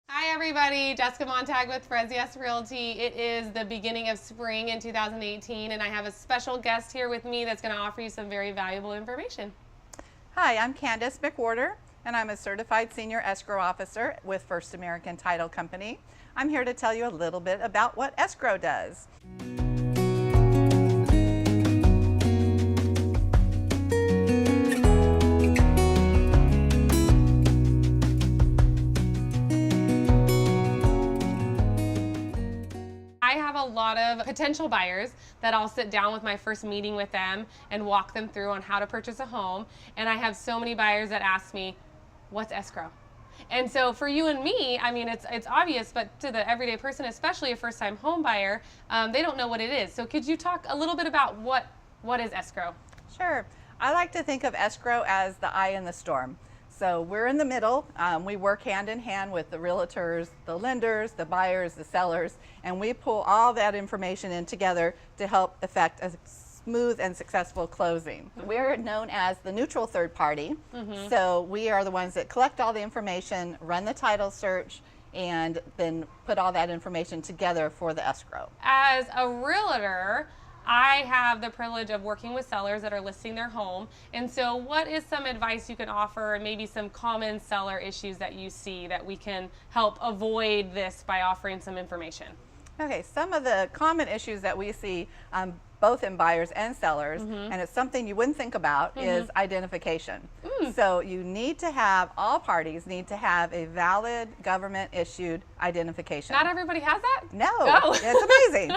Hi everybody, Jessica Montag with Frezias Realty. It is the beginning of spring in 2018 and I have a special guest here with me that's going to offer you some very valuable information. Hi, I'm Candace McWhorter and I'm a certified senior escrow officer with First American Title Company. I'm here to tell you a little bit about what escrow does. I have a lot of potential buyers that I'll sit down with my first meeting with them and walk them through on how to purchase a home. And I have so many buyers that ask me, what's escrow? And so for you and me, I mean, it's obvious, but to the everyday person, especially a first-time home buyer, they don't know what it is. So could you talk a little bit about what is escrow? Sure. I like to think of escrow as the eye in the storm. So we're in the middle. We work hand in hand with the realtors, the lenders, the buyers, the sellers, and we pull all that information in together to help effect a smooth and successful closing. We're known as the neutral third party. So we are the ones that collect all the information, run the title search, and then put all that information together for the escrow. As a realtor, I have the privilege of working with sellers that are listing their home. And so what is some advice you can offer, and maybe some common seller issues that you see that we can help avoid this by offering some information? Okay, some of the common issues that we see both in buyers and sellers, and it's something you wouldn't think about, is identification. So you need to have, all parties need to have a valid government issued identification. Not everybody has that? No, Oh. it's amazing.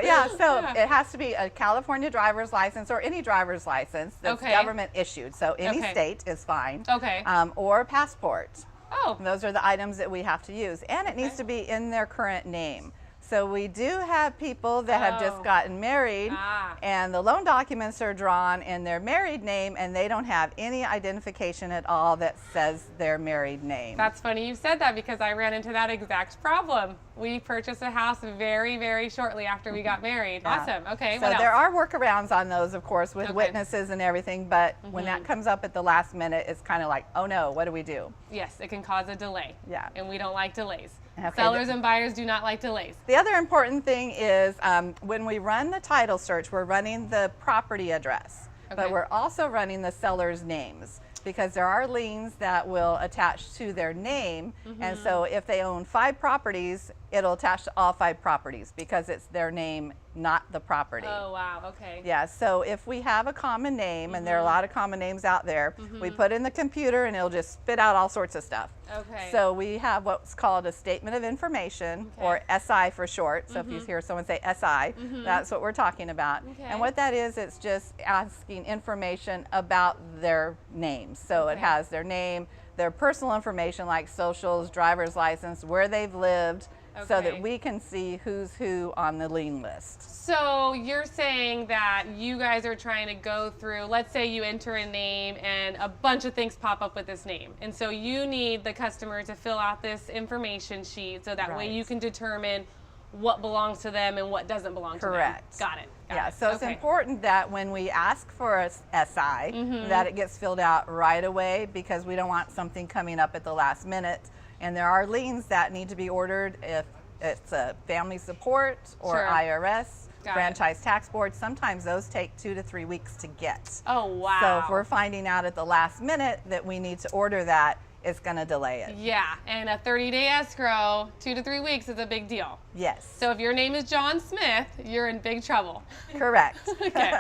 Yeah. So Yeah. it has to be a California driver's license or any driver's license that's Okay. government issued. So any Okay. state is fine. Okay. Or a passport. Oh, And those are the items that we have to use. And it needs Okay. to be in their current name. So we do have people that have just gotten married Ah. and the loan documents are drawn in their married name and they don't have any identification at all that says their married name. that's funny you said that because I ran into that exact problem. We purchased a house very, very shortly after we got married. Yeah. Awesome. Okay. So What there else? are workarounds on those, of course, with Okay. witnesses and everything, but when that comes up at the last minute, it's kind of like, oh no, what do we do? Yes, it can cause a delay. Yeah. And we don't like delays. Okay. Sellers and buyers do not like delays. The other important thing is when we run the title search, we're running the property address, Okay. but we're also running the seller's names because there are liens that will attach to their name. And so if they own 5 properties, it'll attach to all 5 properties because it's their name, not the property. Oh, wow. Okay. Yeah, so if we have a common name, and there are a lot of common names out there, we put in the computer and it'll just spit out all sorts of stuff. Okay. So we have what's called a statement of information, or SI for short. So if you hear someone say SI, that's what we're talking about. Okay. And what that is, it's just asking information about their names. So it Okay. has their name, their personal information like socials, driver's license, where they've lived, so Okay. that we can see who's who on the lien list. So you're saying that you guys are trying to go through, let's say you enter a name and a bunch of things pop up with this name. And so you need the customer to fill out this information sheet so that way Right. you can determine what belongs to them and what doesn't belong to them. Correct. Got it. Got Yeah, it. so it's Okay. important that when we ask for a SI, that it gets filled out right away because we don't want something coming up at the last minute. And there are liens that need to be ordered if it's a family support or Sure. IRS, Got it. franchise tax board. Sometimes those take 2 to 3 weeks to get. Oh, wow. So if we're finding out at the last minute that we need to order that, it's going to delay it. Yeah, and a 30-day escrow, 2 to 3 weeks is a big deal. Yes, So if your name is John Smith, you're in big trouble. correct. Okay.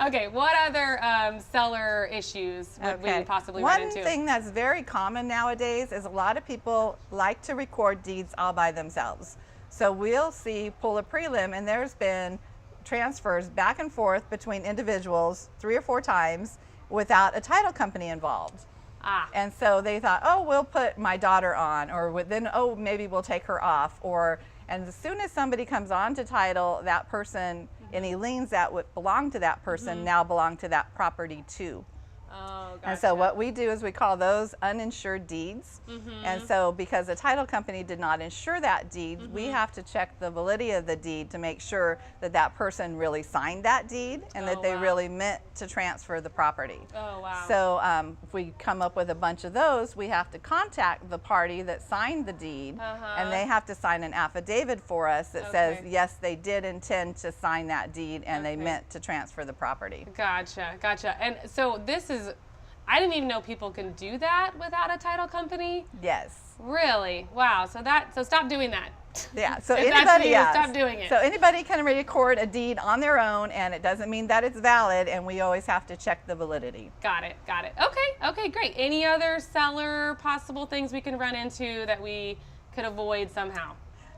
Okay, what other seller issues would we possibly run into? One thing that's very common nowadays is a lot of people like to record deeds all by themselves. So we'll pull a prelim, and there's been transfers back and forth between individuals 3 or 4 times without a title company involved. Ah, And so they thought, oh, we'll put my daughter on, or then, oh, maybe we'll take her off. And as soon as somebody comes on to title, that person, any liens that would belong to that person now belong to that property too. Oh, gotcha. And so what we do is we call those uninsured deeds. And so because the title company did not insure that deed, we have to check the validity of the deed to make sure that that person really signed that deed and that they wow. really meant to transfer the property. Oh, wow. So if we come up with a bunch of those, we have to contact the party that signed the deed, and they have to sign an affidavit for us that says, yes, they did intend to sign that deed and they meant to transfer the property. Gotcha, gotcha. And so this is, I didn't even know people can do that without a title company. Yes. Really? Wow. So stop doing that. Yeah. So If anybody, that's you, stop doing it. So anybody can record a deed on their own, and it doesn't mean that it's valid. And we always have to check the validity. Got it. Got it. Okay. Okay. Great. Any other seller possible things we can run into that we could avoid somehow?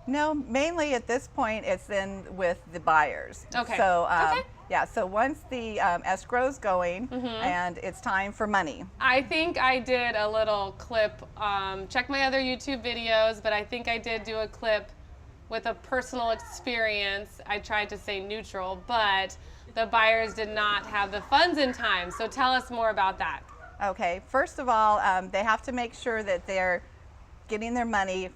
No, mainly at this point it's in with the buyers. Okay. So Okay. yeah, so once the escrow's going and it's time for money. I think I did a little clip, check my other YouTube videos, but I think I did do a clip with a personal experience. I tried to say neutral, but the buyers did not have the funds in time. So tell us more about that. Okay, first of all, they have to make sure that they're getting their money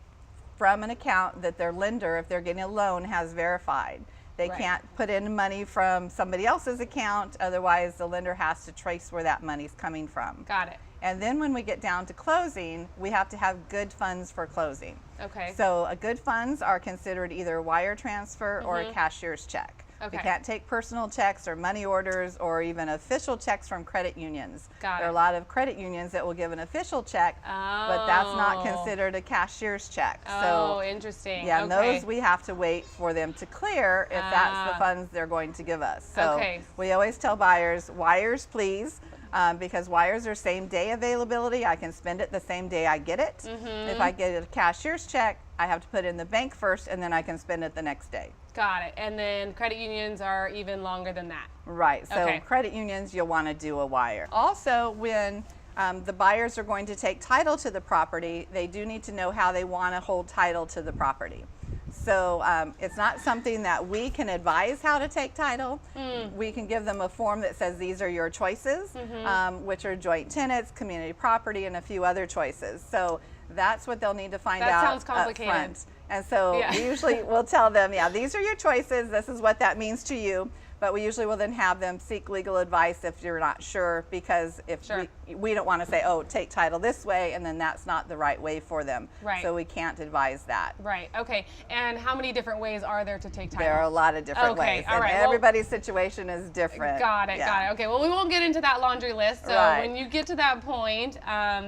from an account that their lender, if they're getting a loan, has verified. They can't put in money from somebody else's account, otherwise the lender has to trace where that money's coming from. Got it. And then when we get down to closing, we have to have good funds for closing. Okay. So good funds are considered either a wire transfer or a cashier's check. Okay. We can't take personal checks or money orders or even official checks from credit unions. Got There are it. a lot of credit unions that will give an official check, but that's not considered a cashier's check. Oh, So interesting. yeah, and Okay. those we have to wait for them to clear if that's the funds they're going to give us. So Okay. we always tell buyers, wires please, because wires are same day availability. I can spend it the same day I get it. If I get a cashier's check, I have to put it in the bank first and then I can spend it the next day. Got it. And then credit unions are even longer than that. Right, so Okay. credit unions, you'll want to do a wire. Also, when the buyers are going to take title to the property, they do need to know how they want to hold title to the property. So it's not something that we can advise how to take title. We can give them a form that says these are your choices, which are joint tenants, community property, and a few other choices. So that's what they'll need to find That out sounds up complicated. front. And so Yeah. we usually will tell them, yeah, these are your choices. This is what that means to you. But we usually will then have them seek legal advice if you're not sure, because if Sure. we don't want to say, oh, take title this way, and then that's not the right way for them. Right. So we can't advise that. Right. Okay. And how many different ways are there to take title? There are a lot of different Okay, ways. all And right, well- everybody's situation is different. Got it. Yeah. Got it. Okay. Well, we won't get into that laundry list. So Right. when you get to that point,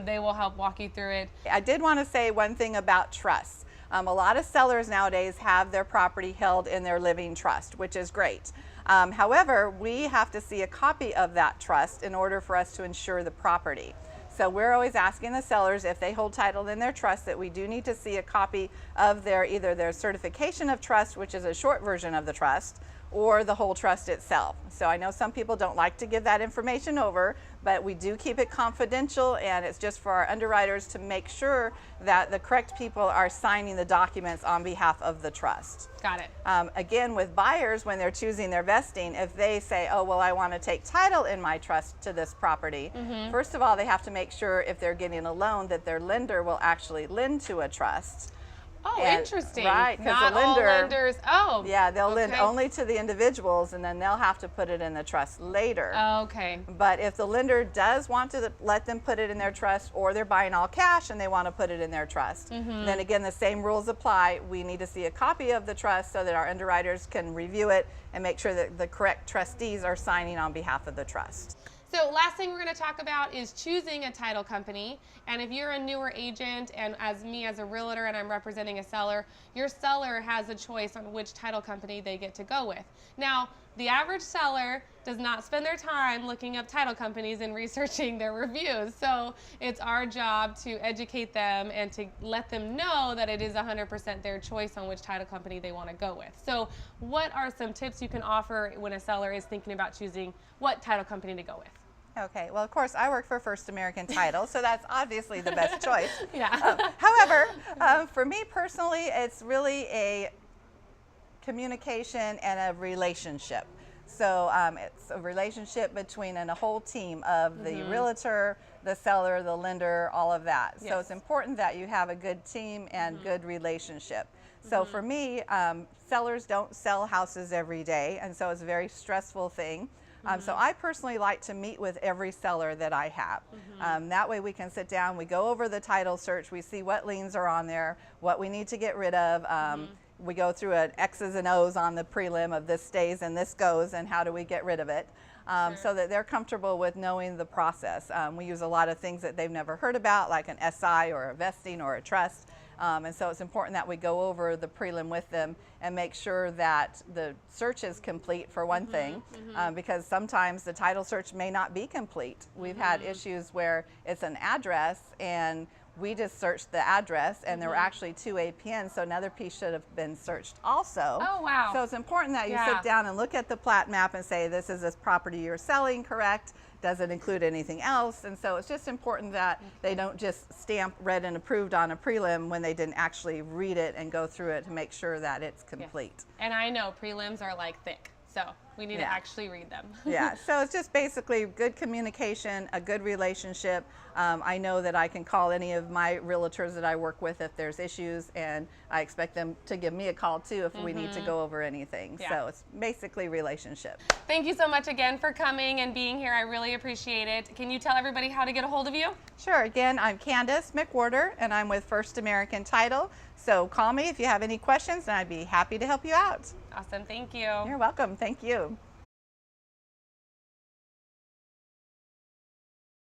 they will help walk you through it. I did want to say one thing about trusts. A lot of sellers nowadays have their property held in their living trust, which is great. However, we have to see a copy of that trust in order for us to insure the property. So we're always asking the sellers, if they hold title in their trust, that we do need to see a copy of either their certification of trust, which is a short version of the trust, or the whole trust itself. So I know some people don't like to give that information over, but we do keep it confidential, and it's just for our underwriters to make sure that the correct people are signing the documents on behalf of the trust. Got it. Again, with buyers, when they're choosing their vesting, if they say, oh, well, I want to take title in my trust to this property, first of all, they have to make sure if they're getting a loan that their lender will actually lend to a trust. Oh, And- interesting. right, 'cause Not the lender- all lenders. Oh. Yeah, they'll lend okay. only to the individuals, and then they'll have to put it in the trust later. Okay. But if the lender does want to let them put it in their trust, or they're buying all cash and they want to put it in their trust, then again, the same rules apply. We need to see a copy of the trust so that our underwriters can review it and make sure that the correct trustees are signing on behalf of the trust. So last thing we're going to talk about is choosing a title company. And if you're a newer agent, and as me as a realtor and I'm representing a seller, your seller has a choice on which title company they get to go with. Now, the average seller does not spend their time looking up title companies and researching their reviews. So it's our job to educate them and to let them know that it is 100% their choice on which title company they want to go with. So what are some tips you can offer when a seller is thinking about choosing what title company to go with? Okay, well, of course, I work for First American Title, so that's obviously the best choice. Yeah. However, for me personally, it's really a communication and a relationship. So it's a relationship between a whole team of the realtor, the seller, the lender, all of that. So Yes. it's important that you have a good team and good relationship. So for me, sellers don't sell houses every day, and so it's a very stressful thing. So I personally like to meet with every seller that I have. That way we can sit down, we go over the title search, we see what liens are on there, what we need to get rid of. We go through an X's and O's on the prelim of this stays and this goes and how do we get rid of it. So that they're comfortable with knowing the process. We use a lot of things that they've never heard about, like an SI or a vesting or a trust. And so it's important that we go over the prelim with them and make sure that the search is complete for one thing, because sometimes the title search may not be complete. We've had issues where it's an address and we just searched the address and there were actually 2 APNs, so another piece should have been searched also. Oh, wow. So it's important that you Yeah. sit down and look at the plat map and say, this is this property you're selling, correct? Does it include anything else? And so it's just important that they don't just stamp read and approved on a prelim when they didn't actually read it and go through it to make sure that it's complete. And I know prelims are like thick, so we need to Yeah. actually read them. Yeah, so it's just basically good communication, a good relationship. I know that I can call any of my realtors that I work with if there's issues, and I expect them to give me a call too if we need to go over anything. Yeah. So it's basically relationship. Thank you so much again for coming and being here. I really appreciate it. Can you tell everybody how to get a hold of you? Sure, again, I'm Candace McWhorter and I'm with First American Title. So call me if you have any questions and I'd be happy to help you out. Awesome. Thank you. You're welcome, thank you.